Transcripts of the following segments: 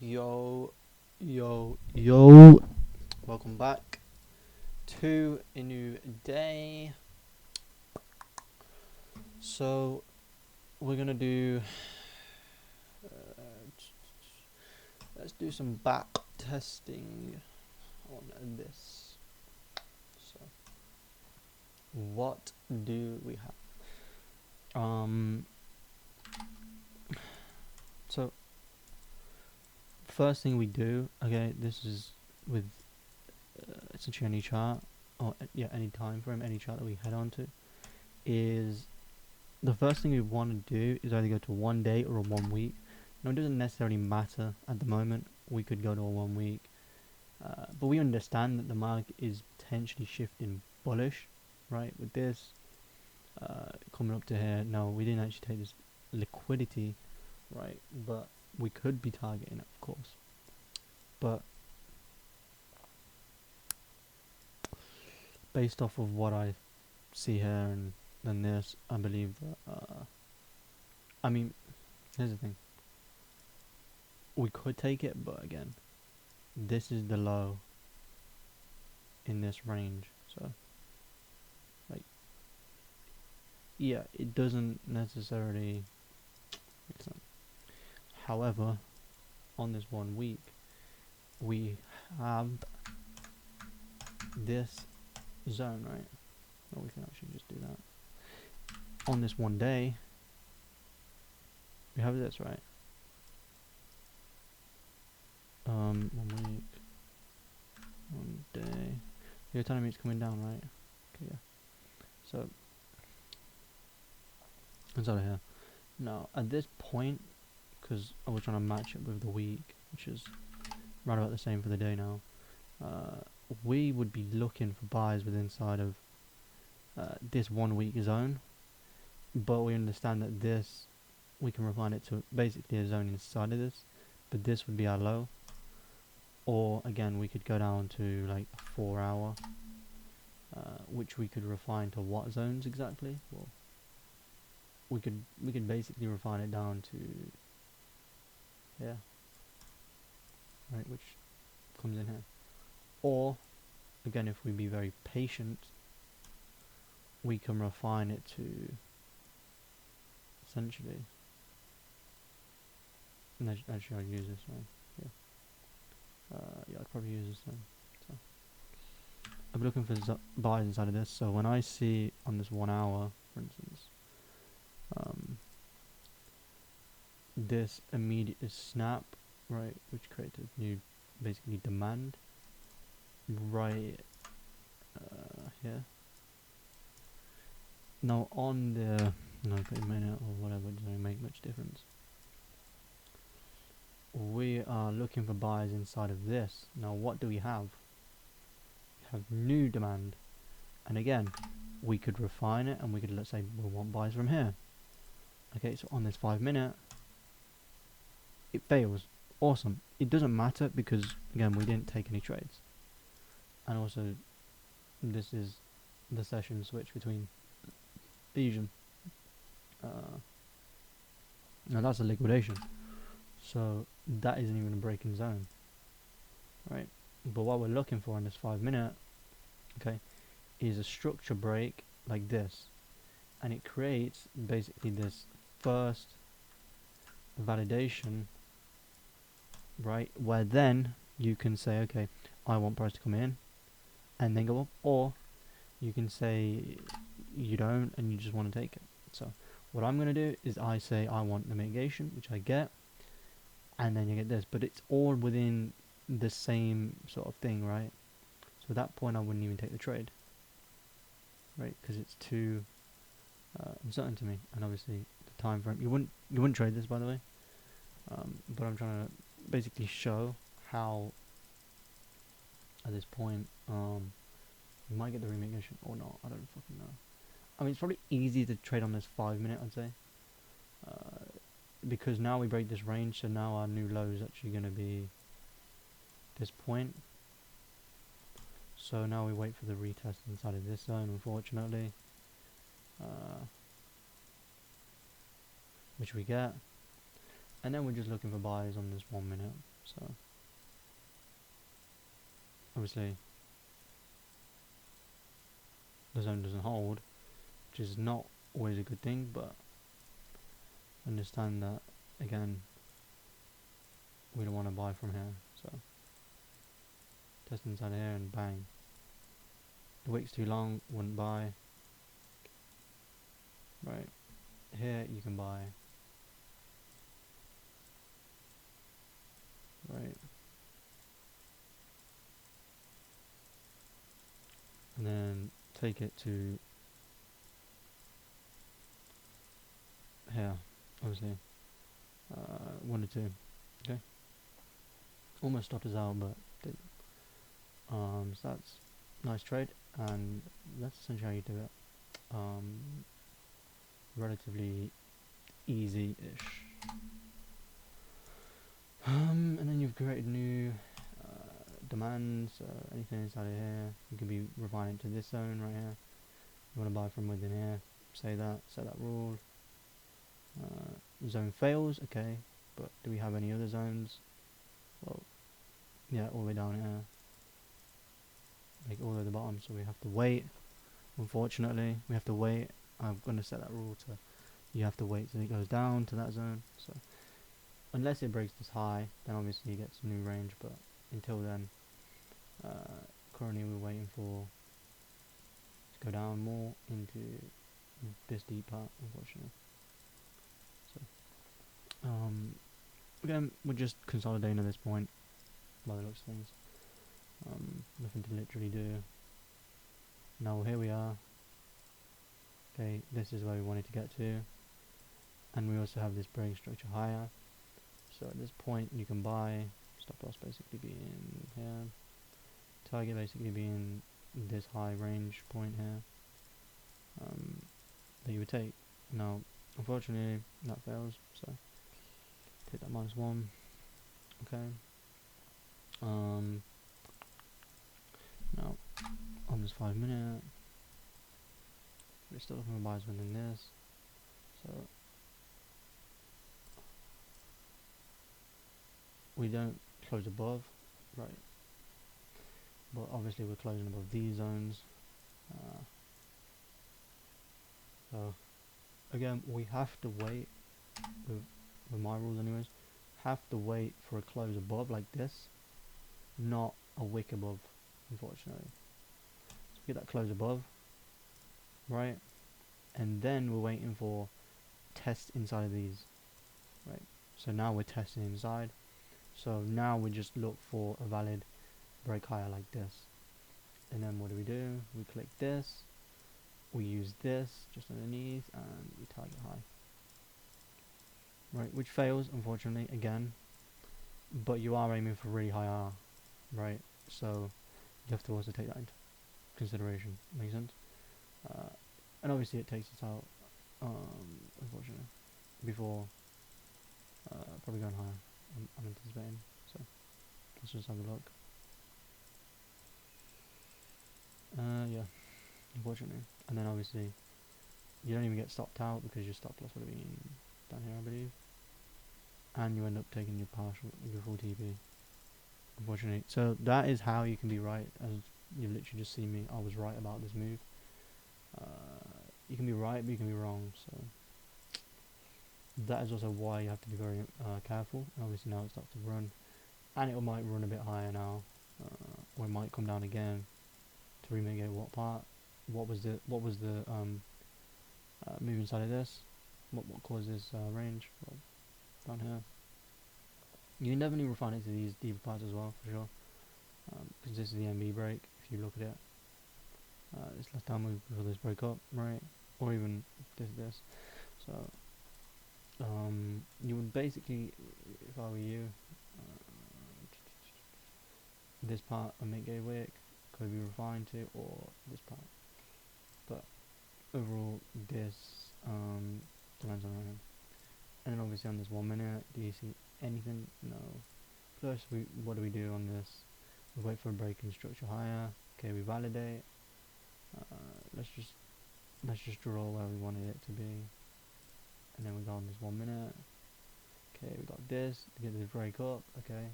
Yo, yo. Welcome back to a new day. So, we're gonna do. Let's do some back testing on this. So, what do we have? So, first thing we do, okay, this is with essentially any chart, or any time frame, any chart that we head on to, is the first thing we want to do is either go to 1 day or a 1 week. Now, it doesn't necessarily matter at the moment. We could go to a 1 week, but we understand that the market is potentially shifting bullish, right? With this coming up to here, no, we didn't actually take this liquidity, right? But we could be targeting it, of course. But based off of what I see here and then this, I believe that. I mean, here's the thing. We could take it, but again, this is the low in this range, so like, yeah, it doesn't necessarily make sense. However, on this 1 week, we have this zone, right? Or we can actually just do that. On this 1 day, we have this, right? 1 week, 1 day. You're telling me it's coming down, right? Okay, yeah. So, it's out of here. Now, at this point, because I was trying to match it with the week, which is right about the same for the day now, we would be looking for buys within inside of this 1 week zone, but we understand that this, we can refine it to basically a zone inside of this, but this would be our low. Or again, we could go down to like a 4 hour, which we could refine to what zones exactly. Well, we could basically refine it down to, yeah, right, which comes in here. Or again, if we be very patient, we can refine it to essentially, and actually I'd use this one, yeah, I'd probably use this one. So I'm looking for buys inside of this, so when I see on this 1 hour, for instance, this immediate snap, right, which creates a new basically demand right here. Now on the a minute or whatever, it doesn't make much difference. We are looking for buyers inside of this. Now what do we have? We have new demand, and again, we could refine it and we could, let's say we want buys from here. Okay, so on this 5 minute, it fails. Awesome. It doesn't matter because again, we didn't take any trades, and also this is the session switch between Asian. Now that's a liquidation, so that isn't even a breaking zone, right? But what we're looking for in this 5 minute, okay, is a structure break like this, and it creates basically this first validation, right, where then you can say, okay, I want price to come in and then go up, or you can say you don't and you just want to take it. So what I'm going to do is I say I want the mitigation, which I get, and then you get this, but it's all within the same sort of thing, right? So at that point I wouldn't even take the trade, right, because it's too uncertain to me. And obviously the time frame, you wouldn't trade this, by the way, but I'm trying to basically show how at this point you might get the remitigation or not. I don't fucking know. I mean, it's probably easy to trade on this 5 minute, I'd say, because now we break this range, so now our new low is actually going to be this point. So now we wait for the retest inside of this zone, unfortunately, which we get. And then we're just looking for buys on this 1 minute. So obviously the zone doesn't hold, which is not always a good thing, but understand that again we don't want to buy from here. So test inside here and bang. The wick's too long, wouldn't buy. Right here you can buy. Right, and then take it to here, obviously 1 to 2. Okay, almost stopped us out, but didn't. So that's nice trade, and that's essentially how you do it. Relatively easy-ish. And then you've created new demands. Anything inside of here, you can be refined to this zone right here. You want to buy from within here. Say that. Set that rule. Zone fails. Okay, but do we have any other zones? Well, yeah, all the way down here, like all the way at the bottom. So we have to wait. Unfortunately, we have to wait. I'm going to set that rule to you have to wait till it goes down to that zone. So unless it breaks this high, then obviously you get some new range, but until then, currently we're waiting for it to go down more into this deep part, unfortunately. So again, we're just consolidating at this point by the looks of things. Nothing to literally do. Now here we are. Okay, this is where we wanted to get to, and we also have this break structure higher. So at this point you can buy, stop loss basically being here, target basically being this high range point here, that you would take. Now unfortunately that fails, so take that -1. Okay. Now on this 5 minute, we're still looking for buys within this, so we don't close above, right? But obviously we're closing above these zones. So again, we have to wait with my rules anyways. Have to wait for a close above like this, not a wick above, unfortunately. So we get that close above, right? And then we're waiting for test inside of these, right? So now we're testing inside. So now we just look for a valid break higher like this. And then what do? We click this, we use this just underneath, and we target high. Right, which fails, unfortunately, again. But you are aiming for really high R, right? So you have to also take that into consideration. Make sense? And obviously it takes us out, unfortunately, before probably going higher. I'm anticipating. So let's just have a look. Yeah, unfortunately. And then obviously you don't even get stopped out because your stop loss would have been down here, I believe. And you end up taking your full TP, unfortunately. So that is how you can be right, as you've literally just seen me. I was right about this move. You can be right, but you can be wrong. So that is also why you have to be very careful. And obviously now it starts to run, and it might run a bit higher now, or it might come down again to remitigate what part. What was the move inside of this? What caused this range? Well, down here. You can definitely refine it to these deeper parts as well, for sure. Because this is the MB break, if you look at it. This last time before this break up, right? Or even this. So, you would basically, if I were you, this part of mitigate wick could be refined to, or this part. But overall, this depends on him. And then obviously on this 1 minute, do you see anything? No. First, what do we do on this? We wait for a break in structure higher. Okay, we validate. Let's just draw where we wanted it to be, and then we go on this 1 minute. Okay, we got this to get this break up. Okay,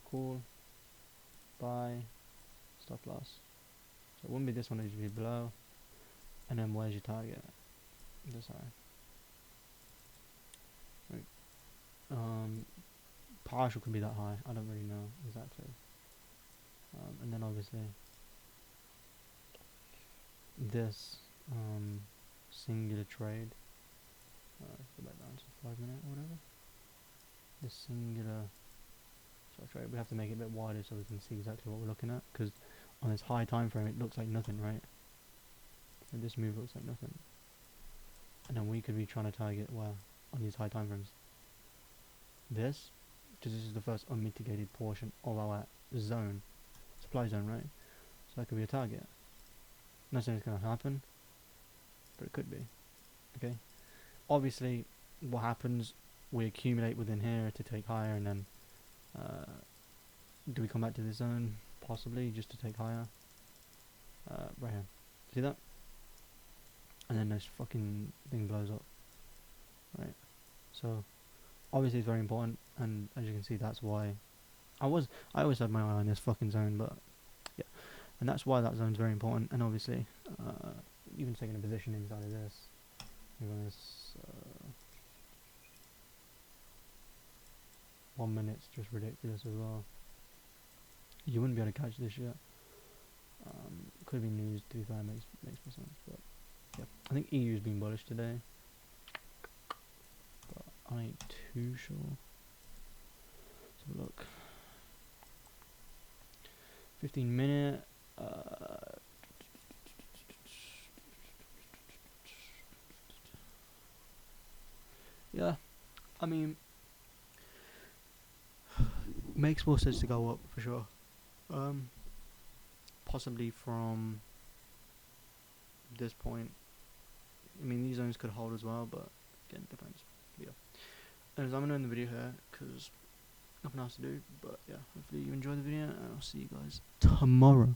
cool. Buy, stop loss. So it wouldn't be this one, it would be below. And then where's your target? This high. Right. Partial could be that high. I don't really know exactly. And then obviously this singular trade. Go back down to 5 minute or whatever. This singular trade. We have to make it a bit wider so we can see exactly what we're looking at. Because on this high time frame, it looks like nothing, right? And this move looks like nothing. And then we could be trying to target where on these high time frames. This, because this is the first unmitigated portion of our zone, supply zone, right? So that could be a target. Not saying it's going to happen, but it could be. Okay. Obviously, what happens? We accumulate within here to take higher, and then do we come back to this zone? Possibly, just to take higher. Right here. See that? And then this fucking thing blows up. Right. So obviously it's very important, and as you can see, that's why I always had my eye on this fucking zone, but yeah, and that's why that zone's very important. And obviously, even taking a position inside of this, even this 1 minute's just ridiculous as well. You wouldn't be able to catch this yet. Could be news. To be fair, makes more sense, but yeah, I think EU's been bullish today, but I ain't too sure. Let's have a look. 15 minute. Yeah, I mean, makes more sense to go up for sure. Possibly from this point. I mean, these zones could hold as well, but again, depends. Yeah. Anyways, I'm gonna end the video here because nothing else to do. But yeah, hopefully you enjoyed the video, and I'll see you guys tomorrow.